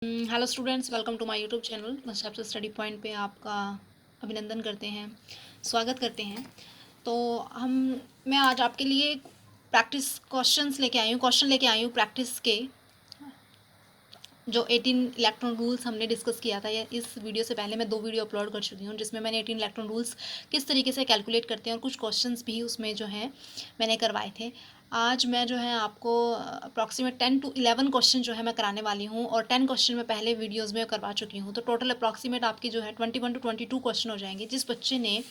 Hello students, welcome to my YouTube channel. Steps study point पे आपका अभिनंदन करते हैं, स्वागत करते हैं। तो मैं आज आपके लिए प्रैक्टिस क्वेश्चंस लेके आई हूँ, प्रैक्टिस के जो 18 इलेक्ट्रॉन रूल्स हमने डिस्कस किया था। या इस वीडियो से पहले मैं 2 वीडियो अपलोड कर चुकी हूँ जिसमें मैंने 18 इलेक्ट्रॉन रूल्स किस तरीके से कैलकुलेट करते हैं और कुछ क्वेश्चंस भी उसमें जो है मैंने करवाए थे। आज मैं जो है आपको अप्रॉक्सीमेट 10 to 11 क्वेश्चन जो है मैं कराने वाली हूँ, और 10 क्वेश्चन मैं पहले वीडियोज़ में करवा चुकी हूँ। तो टोटल अप्रॉक्सीमेट आपकी जो है 21 to 22 क्वेश्चन हो जाएंगे। जिस बच्चे ने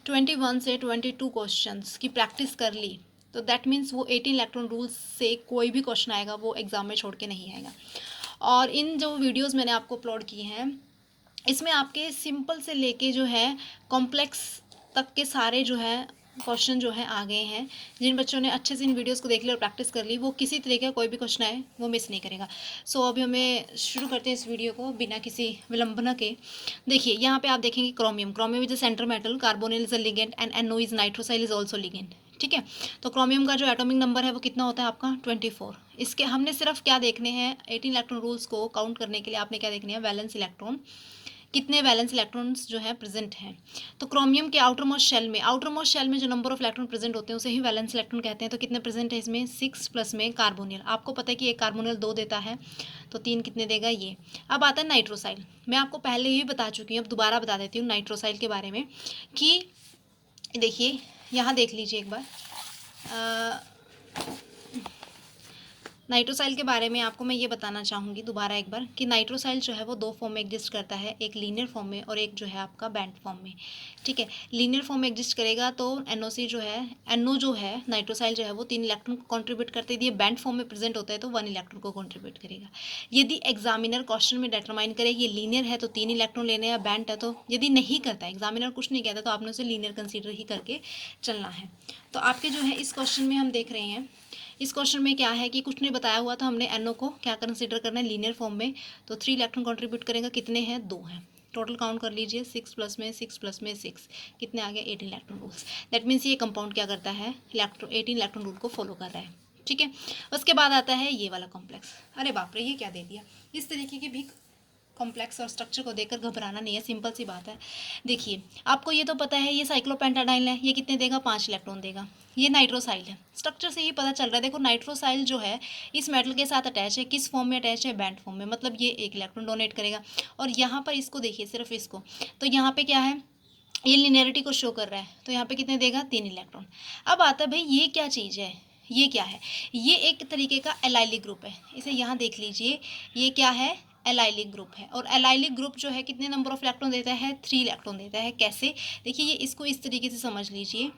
21 से 22 क्वेश्चंस की प्रैक्टिस कर ली तो दैट मीन्स वो 18 इलेक्ट्रॉन रूल्स से कोई भी क्वेश्चन आएगा वो एग्ज़ाम में छोड़ के नहीं आएगा। और इन जो वीडियोस मैंने आपको अपलोड किए हैं इसमें आपके सिंपल से लेके जो है कॉम्प्लेक्स तक के सारे जो है क्वेश्चन जो है आ गए हैं। जिन बच्चों ने अच्छे से इन वीडियोस को देख लिया और प्रैक्टिस कर ली वो किसी तरह का कोई भी क्वेश्चन आए वो मिस नहीं करेगा। सो अभी हमें शुरू करते हैं इस वीडियो को बिना किसी विलंबना के। देखिए यहाँ पे आप देखेंगे chromium is a center metal, carbonyl is a ligand and NO is nitrosyl is also ligand. ठीक है, तो क्रोमियम का जो एटॉमिक नंबर है वो कितना होता है आपका 24। इसके हमने सिर्फ क्या देखने हैं 18 इलेक्ट्रॉन रूल्स को काउंट करने के लिए आपने क्या देखने हैं वैलेंस इलेक्ट्रॉन, कितने वैलेंस इलेक्ट्रॉन्स जो है प्रेजेंट हैं। तो क्रोमियम के आउटरमोस्ट शेल में जो नंबर ऑफ इलेक्ट्रॉन प्रेजेंट होते हैं उसे ही वैलेंस इलेक्ट्रॉन कहते हैं। तो कितने प्रेजेंट है इसमें 6 प्लस में कार्बोनिल, आपको पता है कि एक कार्बोनिल 2 देता है तो 3 कितने देगा ये। अब आता है नाइट्रोसाइल, मैं आपको पहले ही बता चुकी हूँ, अब दोबारा बता देती हूँ नाइट्रोसाइल के बारे में कि देखिए यहाँ देख लीजिए एक बार नाइट्रोसाइल के बारे में आपको मैं ये बताना चाहूँगी दोबारा एक बार कि नाइट्रोसाइल जो है वो 2 फॉर्म में एग्जिस्ट करता है, एक लीनियर फॉर्म में और एक जो है आपका बैंड फॉर्म में। ठीक है, लीनियर फॉर्म में एग्जिस्ट करेगा तो NOC जो है NO जो है नाइट्रोसाइल जो है वो 3 इलेक्ट्रॉन को कॉन्ट्रीब्यूट करते हैं। यदि बैंड फॉर्म में प्रेजेंट होता है तो 1 इलेक्ट्रॉन को कॉन्ट्रीब्यूट करेगा। यदि एग्जामिनर क्वेश्चन में डिटरमाइन करे ये लीनियर है तो 3 इलेक्ट्रॉन लेने हैं, बैंड है तो यदि नहीं करता एग्जामिनर कुछ नहीं कहता तो आपने उसे लीनियर कंसीडर ही करके चलना है। तो आपके जो है इस क्वेश्चन में हम देख रहे हैं, इस क्वेश्चन में क्या है कि कुछ नहीं बताया हुआ था, हमने NO को क्या कंसीडर करना है लीनियर फॉर्म में। तो 3 इलेक्ट्रॉन कंट्रीब्यूट करेगा, कितने हैं 2 हैं। टोटल काउंट कर लीजिए 6 प्लस में 6 प्लस में 6 कितने आ गए 18 इलेक्ट्रॉन रूल्स। दैट मीन्स ये कंपाउंड क्या करता है 18 इलेक्ट्रॉन रूल को फॉलो कर रहा है। ठीक है, उसके बाद आता है ये वाला कॉम्प्लेक्स। अरे बाप रे ये क्या दे दिया। इस तरीके की भी कॉम्प्लेक्स और स्ट्रक्चर को देखकर घबराना नहीं है, सिंपल सी बात है। देखिए आपको ये तो पता है ये साइक्लोपेंटाडाइल है, ये कितने देगा 5 इलेक्ट्रॉन देगा। ये नाइट्रोसाइल है, स्ट्रक्चर से ही पता चल रहा है। देखो नाइट्रोसाइल जो है इस मेटल के साथ अटैच है, किस फॉर्म में अटैच है बैंड फॉर्म में, मतलब ये 1 इलेक्ट्रॉन डोनेट करेगा। और यहाँ पर इसको देखिए सिर्फ इसको, तो यहाँ पे क्या है ये लिनियरिटी को शो कर रहा है तो यहाँ पे कितने देगा 3 इलेक्ट्रॉन। अब आता है भाई ये क्या चीज़ है, ये क्या है, ये एक तरीके का एलाइलिक ग्रुप है। इसे यहाँ देख लीजिए, ये क्या है एलाइलिक ग्रुप है। और एलाइलिक ग्रुप जो है कितने नंबर ऑफ इलेक्ट्रॉन देता है 3 इलेक्ट्रॉन देता है। कैसे, देखिए ये इसको इस तरीके से समझ लीजिए,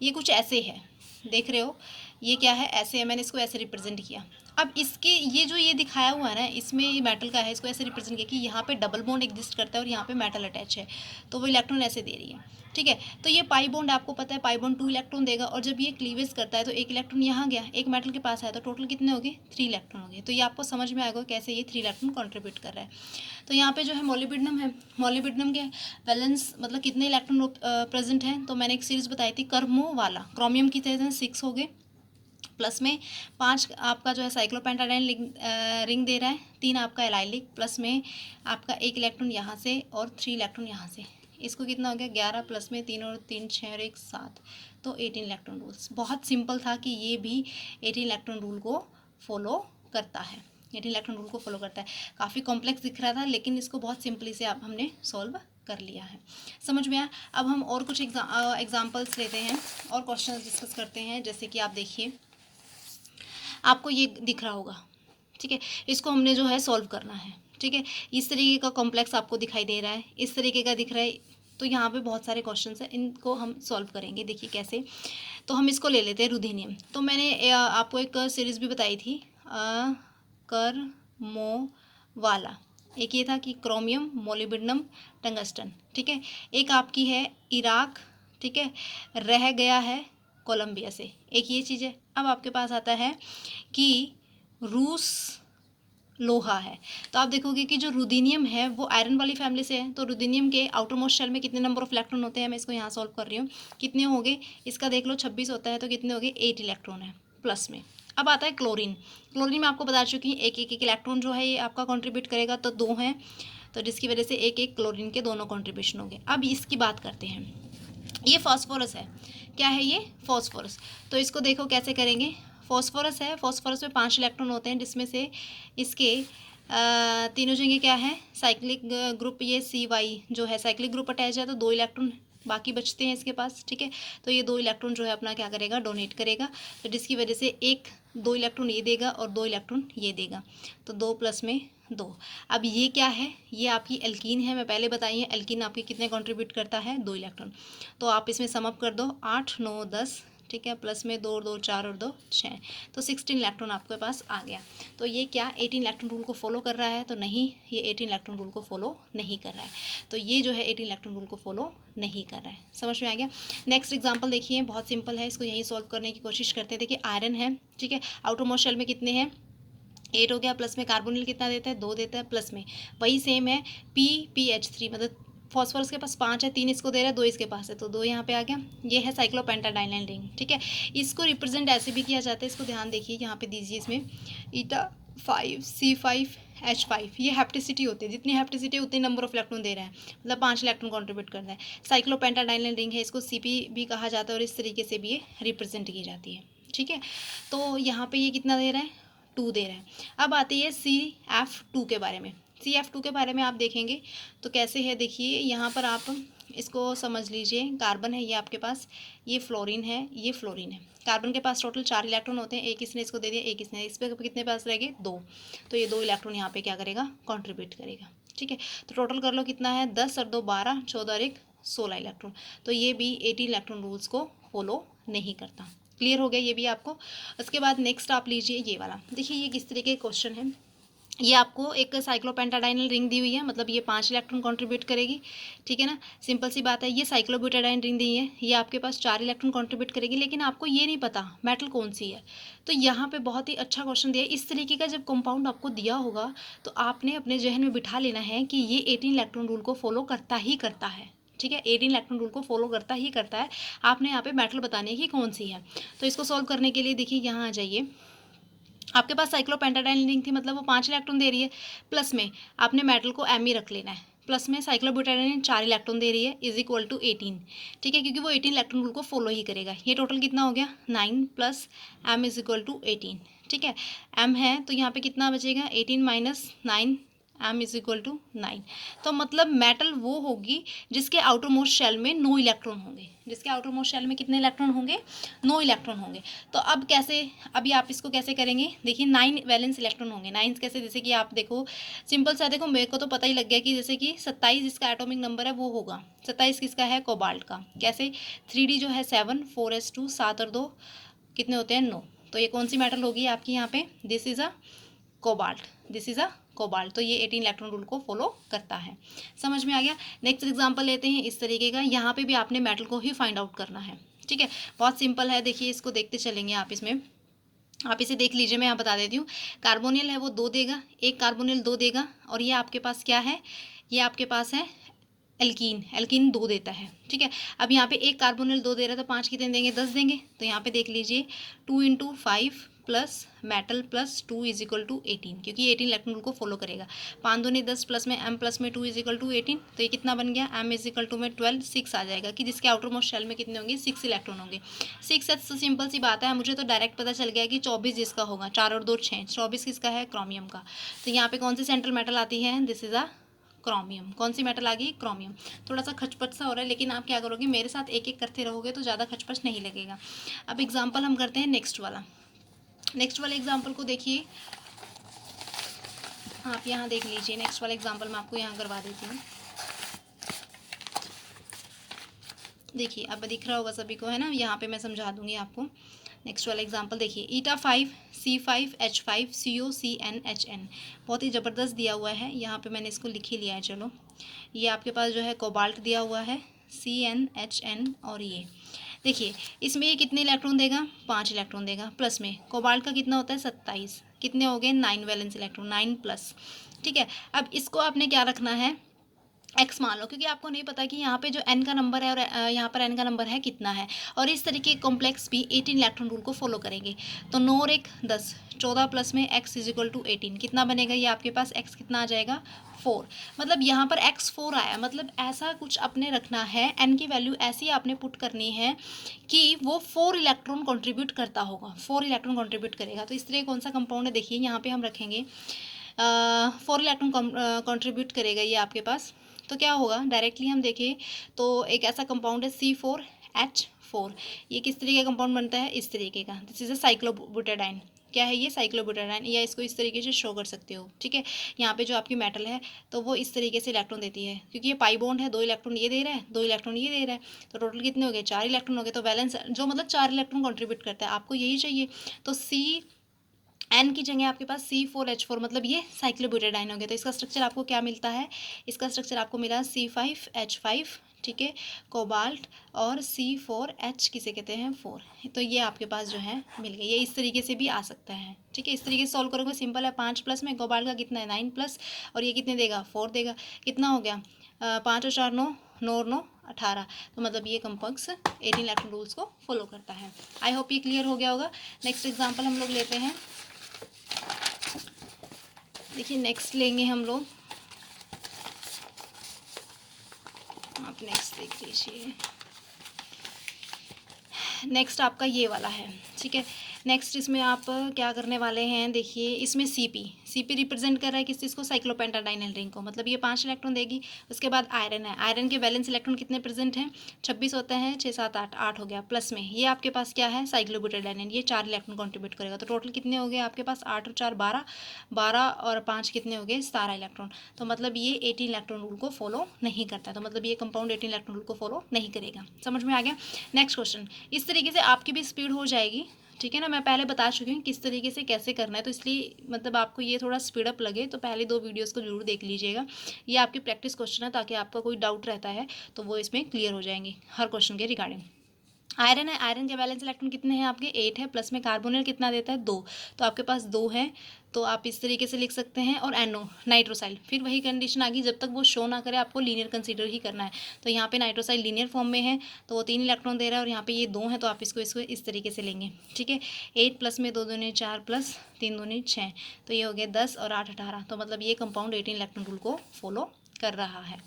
ये कुछ ऐसे है, देख रहे हो ये क्या है ऐसे है, मैंने इसको ऐसे रिप्रेजेंट किया। अब इसके ये जो ये दिखाया हुआ है ना इसमें ये मेटल का है, इसको ऐसे रिप्रेजेंट किया कि यहाँ पे डबल बॉन्ड एग्जिस्ट करता है और यहाँ पे मेटल अटैच है तो वो इलेक्ट्रॉन ऐसे दे रही है। ठीक है, तो ये पाई बॉन्ड आपको पता है पाई बॉन्ड 2 इलेक्ट्रॉन देगा, और जब ये क्लीवेज करता है तो 1 इलेक्ट्रॉन यहाँ गया, एक मेटल के पास आया तो टोटल कितने हो गए 3 इलेक्ट्रॉन हो गए। तो ये आपको समझ में आएगा कैसे ये 3 इलेक्ट्रॉन कॉन्ट्रीब्यूट कर रहा है। तो यहाँ पे जो है मोलिब्डेनम है, मोलिब्डेनम के वैलेंस मतलब कितने इलेक्ट्रॉन प्रेजेंट हैं, तो मैंने एक सीरीज बताई थी कर्मो वाला, क्रोमियम की तरह 6 हो गए, प्लस में 5 आपका जो है साइक्लोपेंटाडाइन रिंग दे रहा है, 3 आपका एलाइलिक, प्लस में आपका 1 इलेक्ट्रॉन यहाँ से और 3 इलेक्ट्रॉन यहाँ से, इसको कितना हो गया 11 प्लस में 3 और 3 6 और 1 7, तो 18 इलेक्ट्रॉन रूल्स। बहुत सिंपल था कि ये भी 18 इलेक्ट्रॉन रूल को फॉलो करता है, 18 इलेक्ट्रॉन रूल को फॉलो करता है। काफ़ी कॉम्प्लेक्स दिख रहा था लेकिन इसको बहुत सिंपली से आप हमने सॉल्व कर लिया है, समझ में आया। अब हम और कुछ एग्जाम्पल्स लेते हैं और क्वेश्चन डिस्कस करते हैं। जैसे कि आप देखिए आपको ये दिख रहा होगा, ठीक है, इसको हमने जो है सॉल्व करना है। ठीक है, इस तरीके का कॉम्प्लेक्स आपको दिखाई दे रहा है, इस तरीके का दिख रहा है, तो यहाँ पे बहुत सारे क्वेश्चंस हैं, इनको हम सॉल्व करेंगे। देखिए कैसे, तो हम इसको ले लेते हैं रुधीनियम। तो मैंने आपको एक सीरीज़ भी बताई थी कर्मो वाला, एक ये था कि क्रोमियम मोलिब्डेनम टंगस्टन। ठीक है, एक आपकी है इराक, ठीक है, रह गया है कोलंबिया से, एक ये चीज़ है। अब आपके पास आता है कि रूस लोहा है, तो आप देखोगे कि जो रुदीनियम है वो आयरन वाली फैमिली से है। तो रुदीनियम के आउटर मोस्ट शेल में कितने नंबर ऑफ इलेक्ट्रॉन होते हैं, मैं इसको यहाँ सॉल्व कर रही हूँ, कितने हो गए, इसका देख लो 26 होता है तो कितने हो गए 8 इलेक्ट्रॉन है प्लस में। अब आता है क्लोरीन। क्लोरीन में आपको बता चुकी हूँ एक एक इलेक्ट्रॉन जो है ये आपका कंट्रीब्यूट करेगा, तो 2 हैं, तो जिसकी वजह से एक एक क्लोरीन के दोनों कंट्रीब्यूशन होंगे। अब इसकी बात करते हैं, ये फास्फोरस है। क्या है ये? फास्फोरस। तो इसको देखो कैसे करेंगे। फास्फोरस है, फास्फोरस में 5 इलेक्ट्रॉन होते हैं, जिसमें से इसके तीनों जगह क्या है, साइक्लिक ग्रुप, ये CY जो है साइक्लिक ग्रुप अटैच है, तो 2 इलेक्ट्रॉन बाकी बचते हैं इसके पास, ठीक है। तो ये 2 इलेक्ट्रॉन जो है अपना क्या करेगा, डोनेट करेगा, तो जिसकी वजह से 2 इलेक्ट्रॉन ये देगा और 2 इलेक्ट्रॉन ये देगा, तो 2 + में 2। अब ये क्या है, ये आपकी एल्कीन है। मैं पहले बताई है एल्कीन आपकी कितने कंट्रीब्यूट करता है, 2 इलेक्ट्रॉन। तो आप इसमें सम अप कर दो, 8 9 10, ठीक है, प्लस में 2 2 4 और 2 6, तो 16 इलेक्ट्रॉन आपके पास आ गया। तो ये क्या 18 इलेक्ट्रॉन रूल को फॉलो कर रहा है? तो नहीं, ये 18 इलेक्ट्रॉन रूल को फॉलो नहीं कर रहा है। तो ये जो है 18 इलेक्ट्रॉन रूल को फॉलो नहीं कर रहा है। समझ में आ गया। नेक्स्ट एग्जाम्पल देखिए, बहुत सिंपल है, इसको यहीं सॉल्व करने की कोशिश करते हैं। देखिए आयरन है, ठीक है, आउटर मोस्ट शेल में कितने हैं, 8 हो गया, प्लस में कार्बोनिल कितना देता है, 2 देता है, प्लस में वही सेम है PPH3, मतलब फॉस्फोरस के पास 5 है, 3 इसको दे रहा है, 2 इसके पास है, तो 2 यहाँ पे आ गया। ये है साइक्लोपेंटाडाइनिल रिंग, ठीक है। इसको रिप्रेजेंट ऐसे भी किया जाता है, इसको ध्यान देखिए, यहाँ पे दीजिए, इसमें eta5C5H5, ये हैप्टिसिटी होती है, जितनी हैप्टिसिटी है उतनी नंबर ऑफ इलेक्ट्रॉन दे रहा है, मतलब 5 इलेक्ट्रॉन कॉन्ट्रीब्यूट कर रहा है। साइक्लोपेंटाडाइनिल रिंग है, इसको CP भी कहा जाता है, और इस तरीके से भी ये रिप्रेजेंट की जाती है, ठीक है। तो यहाँ पे ये कितना दे रहा है, 2 दे रहा है। अब आती है CF2 के बारे में। CF2 के बारे में आप देखेंगे तो कैसे है, देखिए यहाँ पर आप इसको समझ लीजिए, कार्बन है ये आपके पास, ये फ्लोरीन है, ये फ्लोरीन है। कार्बन के पास टोटल 4 इलेक्ट्रॉन होते हैं, एक इसने इसको दे दिया, एक इसने, इस पर कितने पास रह गए, 2। तो ये 2 इलेक्ट्रॉन यहाँ पे क्या करेगा, कॉन्ट्रीब्यूट करेगा, ठीक है। तो टोटल कर लो कितना है, 10 और 2 12, 14 और 1 16 इलेक्ट्रॉन। तो ये भी 18 इलेक्ट्रॉन रूल्स को फॉलो नहीं करता। क्लियर हो गया ये भी आपको। उसके बाद नेक्स्ट आप लीजिए ये वाला, देखिए ये किस तरीके का क्वेश्चन है। ये आपको एक साइक्लोपेंटाडाइनल रिंग दी हुई है, मतलब ये 5 इलेक्ट्रॉन कंट्रीब्यूट करेगी, ठीक है ना, सिंपल सी बात है। ये साइक्लोब्यूटाडाइन रिंग दी है, ये आपके पास 4 इलेक्ट्रॉन कंट्रीब्यूट करेगी, लेकिन आपको ये नहीं पता मेटल कौन सी है। तो यहाँ पे बहुत ही अच्छा क्वेश्चन दिया है। इस तरीके का जब कंपाउंड आपको दिया होगा तो आपने अपने जहन में बिठा लेना है कि ये 18 इलेक्ट्रॉन रूल को फॉलो करता ही करता है, ठीक है, 18 इलेक्ट्रॉन रूल को फॉलो करता ही करता है। आपने यहाँ पे मेटल बताने की कौन सी है। तो इसको सॉल्व करने के लिए देखिए यहाँ आ जाइए, आपके पास साइक्लोपेंटाडाइनिल रिंग थी, मतलब वो 5 इलेक्ट्रॉन दे रही है, प्लस में आपने मेटल को M ही रख लेना है, प्लस में साइक्लोब्यूटाडाइनिल 4 इलेक्ट्रॉन दे रही है, इज इक्वल टू 18, ठीक है, क्योंकि वो 18 इलेक्ट्रॉन रूल को फॉलो ही करेगा। ये टोटल कितना हो गया, 9 + M इज इक्वल टू 18, ठीक है। M है तो यहाँ पे कितना बचेगा, 18 - 9, M इज इक्वल टू 9। तो मतलब मेटल वो होगी जिसके आउटर मोस्ट शेल में 9 इलेक्ट्रॉन होंगे। जिसके आउटर मोस्ट शेल में कितने इलेक्ट्रॉन होंगे, 9 इलेक्ट्रॉन होंगे। तो अब कैसे, अभी आप इसको कैसे करेंगे, देखिए 9 वैलेंस इलेक्ट्रॉन होंगे। 9 कैसे, जैसे कि आप देखो सिंपल सा, देखो मेरे को तो पता ही लग गया कि जैसे कि 27 इसका एटॉमिक नंबर है वो होगा, 27 किसका है, कोबाल्ट का। कैसे, 3D जो है 7, 4s2, 7 और 2 कितने होते हैं, 9। तो ये कौन सी मेटल होगी आपकी यहाँ पे, this is a cobalt, this is a cobalt. तो ये 18 इलेक्ट्रॉन रूल को फॉलो करता है। समझ में आ गया। नेक्स्ट एग्जांपल लेते हैं इस तरीके का, यहाँ पे भी आपने मेटल को ही फाइंड आउट करना है, ठीक है, बहुत सिंपल है। देखिए इसको देखते चलेंगे आप, इसमें आप इसे देख लीजिए, मैं यहाँ बता देती हूँ। कार्बोनिल है वो 2 देगा, एक कार्बोनिल 2 देगा, और ये आपके पास क्या है, ये आपके पास है एल्कीन, एल्कीन 2 देता है, ठीक है। अब यहाँ पे एक कार्बोनिल 2 दे रहा था, 5 कितने देंगे, 10 देंगे। तो यहाँ पे देख लीजिए 2 × 5 plus metal plus 2 is equal to 18, क्योंकि 18 इलेक्ट्रॉन रूल को फॉलो करेगा। 5 दूनी 10 प्लस में M प्लस में 2 इज इक्वल टू 18, तो ये कितना बन गया, M इज इक्वल टू में 12, 6 आ जाएगा, कि जिसके आउटर मोस्ट शेल में कितने होंगे, 6 इलेक्ट्रॉन होंगे। 6 तो सिंपल सी बात है, मुझे तो डायरेक्ट पता चल गया कि 24 जिसका होगा, 4 और 2 6, 24 किसका है, क्रोमियम का। तो यहाँ पे कौन सी सेंट्रल मेटल आती है, दिस इज अ क्रोमियम। कौन सी मेटल आ गई, क्रोमियम। थोड़ा सा खचपच सा हो रहा है, लेकिन आप क्या करोगे, मेरे साथ एक एक करते रहोगे तो ज़्यादा खचपच नहीं लगेगा। अब एग्जाम्पल हम करते हैं नेक्स्ट वाला। नेक्स्ट वाले एग्जाम्पल को देखिए, आप यहाँ देख लीजिए। नेक्स्ट वाला एग्जाम्पल मैं आपको यहाँ करवा देती हूँ। देखिए अब दिख रहा होगा सभी को, है ना, यहाँ पे मैं समझा दूंगी आपको। नेक्स्ट वाला एग्जाम्पल देखिए, eta5C5H5COCnHn, बहुत ही ज़बरदस्त दिया हुआ है। यहाँ पे मैंने इसको लिख ही लिया है। चलो, ये आपके पास जो है कोबाल्ट दिया हुआ है, CnHn, और ये देखिए इसमें ये कितने इलेक्ट्रॉन देगा, 5 इलेक्ट्रॉन देगा, प्लस में कोबाल्ट का कितना होता है, 27, कितने हो गए, 9 वैलेंस इलेक्ट्रॉन, 9 प्लस, ठीक है। अब इसको आपने क्या रखना है, एक्स मान लो, क्योंकि आपको नहीं पता कि यहाँ पे जो एन का नंबर है और यहाँ पर एन का नंबर है कितना है। और इस तरीके के कॉम्प्लेक्स भी 18 इलेक्ट्रॉन रूल को फॉलो करेंगे। तो 9 और 1 10, 14 प्लस में x इज इक्वल टू 18 कितना बनेगा, ये आपके पास x कितना आ जाएगा 4। मतलब यहाँ पर x 4 आया, मतलब ऐसा कुछ अपने रखना है, n की वैल्यू ऐसी आपने पुट करनी है कि वो 4 इलेक्ट्रॉन कॉन्ट्रीब्यूट करता होगा, 4 इलेक्ट्रॉन कॉन्ट्रीब्यूट करेगा। तो इस तरह कौन सा कंपाउंड है, देखिए यहाँ पे हम रखेंगे 4 इलेक्ट्रॉन कॉन्ट्रीब्यूट करेगा ये आपके पास। तो क्या होगा, डायरेक्टली हम देखें तो एक ऐसा कंपाउंड है C4H4। ये किस तरीके का कंपाउंड बनता है, इस तरीके का। This is a cyclobutadiene. क्या है ये, साइक्लोब्यूटाडाइन, या इसको इस तरीके से शो कर सकते हो, ठीक है। यहाँ पे जो आपकी मेटल है तो वो इस तरीके से इलेक्ट्रॉन देती है, क्योंकि ये पाई बॉन्ड है, 2 इलेक्ट्रॉन ये दे रहा है, 2 इलेक्ट्रॉन ये दे रहा है। तो टोटल कितने हो गए, 4 इलेक्ट्रॉन हो गए। तो वैलेंस जो मतलब 4 इलेक्ट्रॉन कॉन्ट्रीब्यूट करता है, आपको यही चाहिए। तो एन की जगह आपके पास C4H4, मतलब ये साइक्लोब्यूटाडाइन हो गया। तो इसका स्ट्रक्चर आपको क्या मिलता है, इसका स्ट्रक्चर आपको मिला C5H5, ठीक है, कोबाल्ट, और C4H किसे कहते हैं 4। तो ये आपके पास जो है मिल गया। ये इस तरीके से भी आ सकता है, ठीक है। इस तरीके से सॉल्व करोगे, सिंपल है। 5 प्लस में कोबाल्ट का कितना है 9 प्लस, और ये कितने देगा 4 देगा। कितना हो गया 5 और 4 9, 9 और 9 18। तो मतलब ये कंपक्स 18 इलेक्ट्रॉन रूल्स को फॉलो करता है। आई होप ये क्लियर हो गया होगा। नेक्स्ट एग्जाम्पल हम लोग लेते हैं। देखिए नेक्स्ट लेंगे हम लोग, आप नेक्स्ट देख लीजिए। नेक्स्ट आपका ये वाला है, ठीक है। नेक्स्ट इसमें आप क्या करने वाले हैं, देखिए इसमें सीपी रिप्रेजेंट कर रहा है किस चीज़ को, साइक्लोपेंटाडाइनल रिंग को। मतलब ये 5 इलेक्ट्रॉन देगी। उसके बाद आयरन है, आयरन के वैलेंस इलेक्ट्रॉन कितने प्रेजेंट हैं, 26 होते हैं, 6 7 8 8 हो गया। प्लस में ये आपके पास क्या है, साइक्लोब्यूटाडाइनल, ये 4 इलेक्ट्रॉन कॉन्ट्रीब्यूट करेगा। तो टोटल कितने हो गए आपके पास, 8 और 4 12, 12 और 5 कितने हो गए 17 इलेक्ट्रॉन। तो मतलब ये 18 इलेक्ट्रॉन रूल को फॉलो नहीं करता। तो मतलब ये कंपाउंड 18 इलेक्ट्रॉन रूल को फॉलो नहीं करेगा। समझ में आ गया। नेक्स्ट क्वेश्चन, इस तरीके से आपकी भी स्पीड हो जाएगी, ठीक है ना। मैं पहले बता चुकी हूँ किस तरीके से कैसे करना है, तो इसलिए मतलब आपको ये थोड़ा स्पीड अप लगे तो पहले 2 वीडियोस को जरूर देख लीजिएगा। ये आपकी प्रैक्टिस क्वेश्चन है, ताकि आपका कोई डाउट रहता है तो वो इसमें क्लियर हो जाएंगे हर क्वेश्चन के रिगार्डिंग। आयरन है, आयरन के वैलेंस इलेक्ट्रॉन कितने हैं आपके 8 है। प्लस में कार्बोनिल कितना देता है 2, तो आपके पास 2 है। तो आप इस तरीके से लिख सकते हैं। और एनो नाइट्रोसाइल, फिर वही कंडीशन आ गई, जब तक वो शो ना करे आपको लीनियर कंसीडर ही करना है। तो यहाँ पे नाइट्रोसाइल लीनियर फॉर्म में है, तो वो 3 इलेक्ट्रॉन दे रहा है, और यहाँ पे ये 2 है, तो आप इसको इसको इस तरीके से लेंगे, ठीक है। 8 प्लस में 2 दूनी 4 प्लस 3 दूनी 6, तो ये हो गया 10 और 8 18। तो मतलब ये कंपाउंड 18 इलेक्ट्रॉन रूल को फॉलो कर रहा है।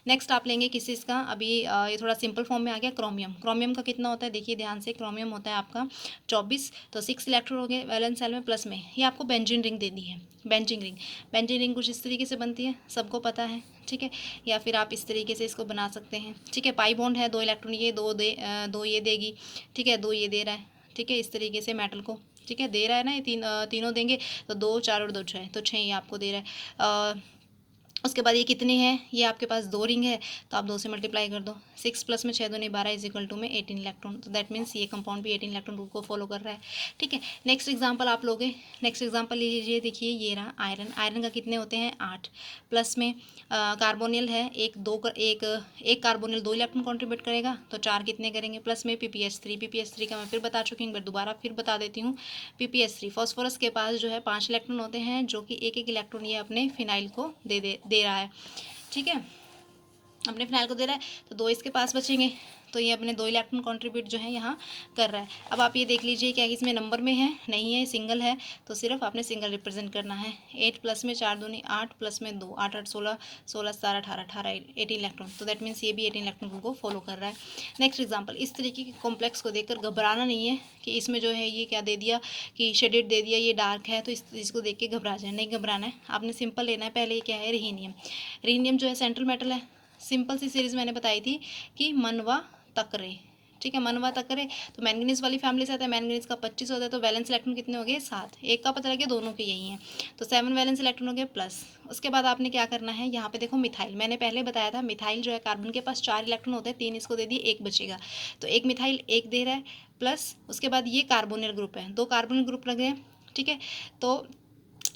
नेक्स्ट आप लेंगे किस चीज़ का, अभी ये थोड़ा सिंपल फॉर्म में आ गया, क्रोमियम। क्रोमियम का कितना होता है, देखिए ध्यान से, क्रोमियम होता है आपका 24, तो 6 इलेक्ट्रॉन हो गए वैलेंस सेल में। प्लस में ये आपको बेंजीन रिंग दे दी है, बेंजीन रिंग। बेंजीन रिंग कुछ इस तरीके से बनती है, सबको पता है, ठीक है। या फिर आप इस तरीके से इसको बना सकते हैं, ठीक है। पाई बॉन्ड है, 2 इलेक्ट्रॉन ये 2 ये देगी, ठीक है, 2 ये दे रहा है, ठीक है। इस तरीके से मेटल को, ठीक है, दे रहा है ना, ये तीनों देंगे, तो 2 4 और 2 6, तो 6 ये आपको दे रहा है। उसके बाद ये कितने हैं, ये आपके पास 2 रिंग है, तो आप 2 से मल्टीप्लाई कर दो। 6 प्लस में 6 दूनी 12 इज इक्वल टू में 18 इलेक्ट्रॉन। तो दैट मीन्स ये कंपाउंड भी 18 इलेक्ट्रॉन रूल को फॉलो कर रहा है, ठीक है। नेक्स्ट एग्जांपल आप लोगे, नेक्स्ट एग्जांपल लीजिए, देखिए ये रहा आयरन। आयरन का कितने होते हैं 8, प्लस में कार्बोनिल है, एक कार्बोनिल 2 इलेक्ट्रॉन कॉन्ट्रीब्यूट करेगा, तो 4 कितने करेंगे। प्लस में PPH3 का मैं फिर बता चुकी हूँ, बट दोबारा फिर बता देती हूँ। PPH3 फॉस्फोरस के पास जो है 5 इलेक्ट्रॉन होते हैं, जो कि एक इलेक्ट्रॉन ये अपने फिनाइल को दे रहा है, ठीक है, अपने फिनाइल को दे रहा है। तो 2 इसके पास बचेंगे, तो ये अपने 2 इलेक्ट्रॉन कंट्रीब्यूट जो है यहाँ कर रहा है। अब आप ये देख लीजिए क्या इसमें नंबर में है, नहीं है, सिंगल है, तो सिर्फ आपने सिंगल रिप्रेजेंट करना है। 8 प्लस में 4 दूनी 8 प्लस में 2 8 8 16 16 17 18 18 18 इलेक्ट्रॉन। तो दैट मीन्स ये भी 18 इलेक्ट्रॉन रूल को फॉलो कर रहा है। नेक्स्ट एग्जाम्पल, इस तरीके के कॉम्प्लेक्स को देखकर घबराना नहीं है कि इसमें जो है ये क्या दे दिया कि शेडेड दे दिया, ये डार्क है, तो इसको देख के घबरा जाए, नहीं घबराना है, आपने सिंपल लेना है। पहले ये क्या है, रिहीनियम। रिहीनियम जो है सेंट्रल मेटल है। सिंपल सी सीरीज मैंने बताई थी कि मनवा तकरे, ठीक है, मनवा तकरे। तो मैंगनीज वाली फैमिली से आता है, मैंगनीज का 25 होता है, तो वैलेंस इलेक्ट्रॉन कितने हो गए 7, एक का पता लगे दोनों के यही हैं, तो 7 वैलेंस इलेक्ट्रॉन हो गए प्लस। उसके बाद आपने क्या करना है, यहाँ पे देखो मिथाइल, मैंने पहले बताया था मिथाइल जो है कार्बन के पास 4 इलेक्ट्रॉन होते हैं, 3 इसको दे दिए, 1 बचेगा, तो एक मिथाइल 1 दे रहा है प्लस। उसके बाद ये कार्बोनिल ग्रुप है, 2 कार्बोनिल ग्रुप लग गए, ठीक है। तो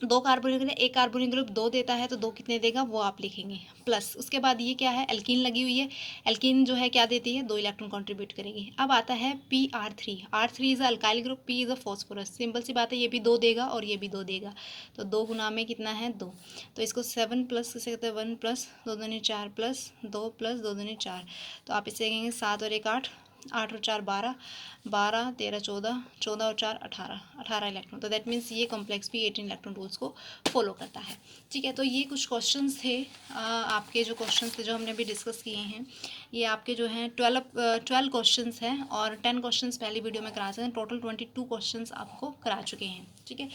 दो कार्बोनिल ग्रुप, एक कार्बोनिल ग्रुप दो देता है तो दो कितने देगा वो आप लिखेंगे, प्लस उसके बाद ये क्या है, एल्कीन लगी हुई है, एल्कीन जो है क्या देती है, दो इलेक्ट्रॉन कंट्रीब्यूट करेगी। अब आता है Pr3, R3 is a alkyl group, P is a phosphorus, simple सी बात है, ये भी दो देगा और ये भी दो देगा, तो दो गुना में कितना है, दो, तो इसको 7 प्लस किसे कहते हैं, 1 प्लस दो दूनी 4 प्लस दो दूनी 4, तो आप इसे कहेंगे 7 और 1 8, 8 और 4 12, 12 13 14, 14 और 4 18, 18 इलेक्ट्रॉन, तो दैट मीन्स ये कॉम्प्लेक्स भी 18 इलेक्ट्रॉन रूल्स को फॉलो करता है। ठीक है, तो ये कुछ क्वेश्चंस थे, आपके जो क्वेश्चंस थे जो हमने अभी डिस्कस किए हैं, ये आपके जो हैं 12 क्वेश्चंस हैं और 10 क्वेश्चंस पहली वीडियो में करा चुके हैं, टोटल 22 क्वेश्चंस आपको करा चुके हैं। ठीक है,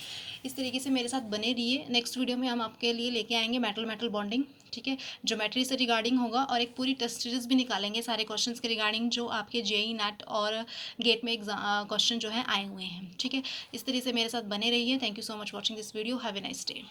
इस तरीके से मेरे साथ बने रहिए। नेक्स्ट वीडियो में हम आपके लिए लेके आएंगे मेटल मेटल बॉन्डिंग, ठीक है, ज्योमेट्री से रिगार्डिंग होगा और एक पूरी टेस्ट सीरीज भी निकालेंगे सारे क्वेश्चंस के रिगार्डिंग जो आपके जेई नेट और गेट में एग्जाम क्वेश्चन जो है आए हुए हैं। ठीक है, इस तरीके से मेरे साथ बने रहिए। Thank you so much watching this video, have a nice day.